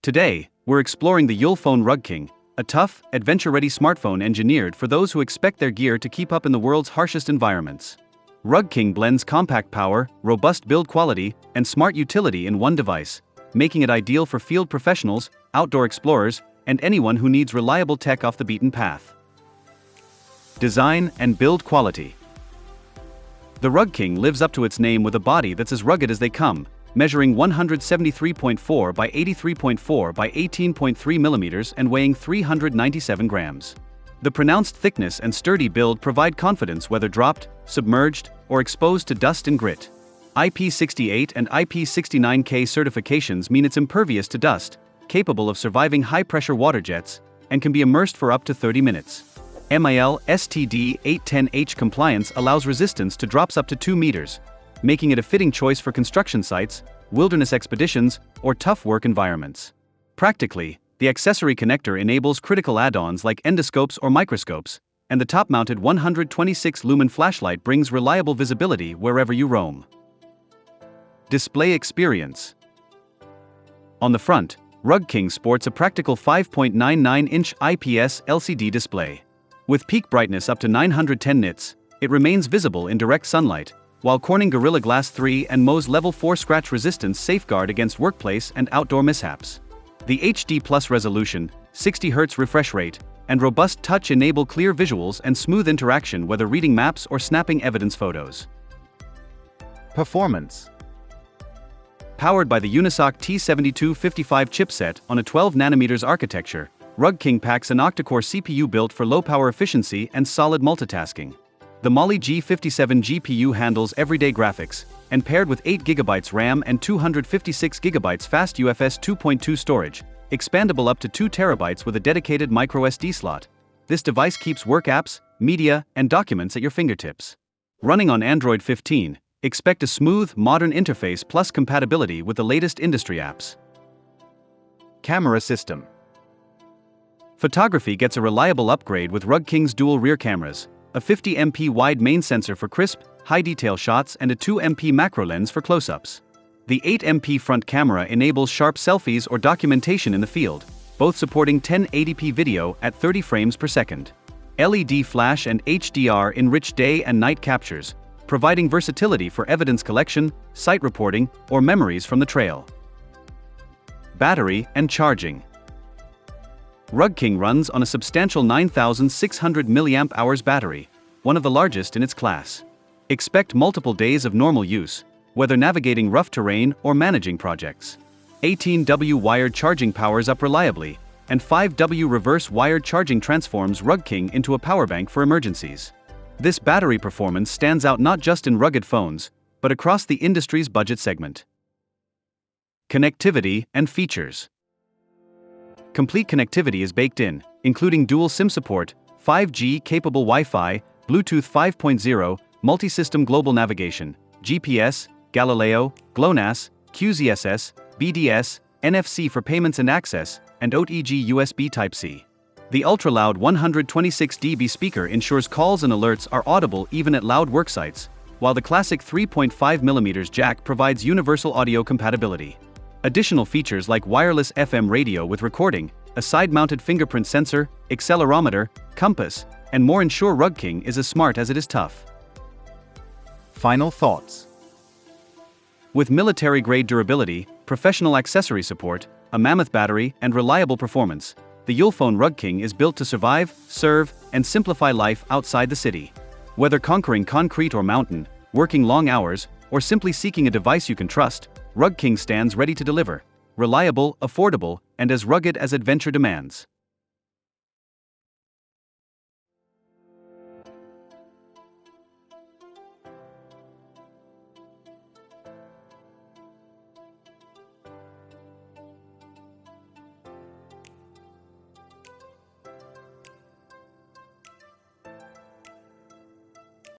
Today, we're exploring the Ulefone RugKing, a tough, adventure-ready smartphone engineered for those who expect their gear to keep up in the world's harshest environments. RugKing blends compact power, robust build quality, and smart utility in one device, making it ideal for field professionals, outdoor explorers, and anyone who needs reliable tech off the beaten path. Design and build quality. The RugKing lives up to its name with a body that's as rugged as they come, measuring 173.4 by 83.4 by 18.3 millimeters and weighing 397 grams. The pronounced thickness and sturdy build provide confidence whether dropped, submerged, or exposed to dust and grit. IP68 and IP69K certifications mean it's impervious to dust, capable of surviving high-pressure water jets, and can be immersed for up to 30 minutes. MIL-STD-810H compliance allows resistance to drops up to 2 meters, making it a fitting choice for construction sites, wilderness expeditions, or tough work environments. Practically, the accessory connector enables critical add-ons like endoscopes or microscopes, and the top-mounted 126-lumen flashlight brings reliable visibility wherever you roam. Display experience. On the front, RugKing sports a practical 5.99-inch IPS LCD display. With peak brightness up to 910 nits, it remains visible in direct sunlight, while Corning Gorilla Glass 3 and Mohs Level 4 scratch resistance safeguard against workplace and outdoor mishaps. The HD+ resolution, 60Hz refresh rate, and robust touch enable clear visuals and smooth interaction whether reading maps or snapping evidence photos. Performance. Powered by the Unisoc T7255 chipset on a 12nm architecture, RugKing packs an octa-core CPU built for low power efficiency and solid multitasking. The Mali G57 GPU handles everyday graphics, and paired with 8GB RAM and 256GB fast UFS 2.2 storage, expandable up to 2TB with a dedicated microSD slot. This device keeps work apps, media, and documents at your fingertips. Running on Android 15, expect a smooth, modern interface plus compatibility with the latest industry apps. Camera system. Photography gets a reliable upgrade with RugKing's dual rear cameras, a 50MP wide main sensor for crisp, high-detail shots and a 2MP macro lens for close-ups. The 8MP front camera enables sharp selfies or documentation in the field, both supporting 1080p video at 30 frames per second. LED flash and HDR enrich day and night captures, providing versatility for evidence collection, site reporting, or memories from the trail. Battery and charging. RugKing runs on a substantial 9,600 mAh battery, one of the largest in its class. Expect multiple days of normal use, whether navigating rough terrain or managing projects. 18W wired charging powers up reliably, and 5W reverse wired charging transforms RugKing into a power bank for emergencies. This battery performance stands out not just in rugged phones, but across the industry's budget segment. Connectivity and features. Complete connectivity is baked in, including dual SIM support, 5G-capable Wi-Fi, Bluetooth 5.0, multi-system global navigation, GPS, Galileo, GLONASS, QZSS, BDS, NFC for payments and access, and OTG USB Type-C. The ultra-loud 126 dB speaker ensures calls and alerts are audible even at loud worksites, while the classic 3.5mm jack provides universal audio compatibility. Additional features like wireless FM radio with recording, a side-mounted fingerprint sensor, accelerometer, compass, and more ensure RugKing is as smart as it is tough. Final thoughts. With military-grade durability, professional accessory support, a mammoth battery, and reliable performance, the Ulefone RugKing is built to survive, serve, and simplify life outside the city. Whether conquering concrete or mountain, working long hours, or simply seeking a device you can trust, RugKing stands ready to deliver, reliable, affordable, and as rugged as adventure demands.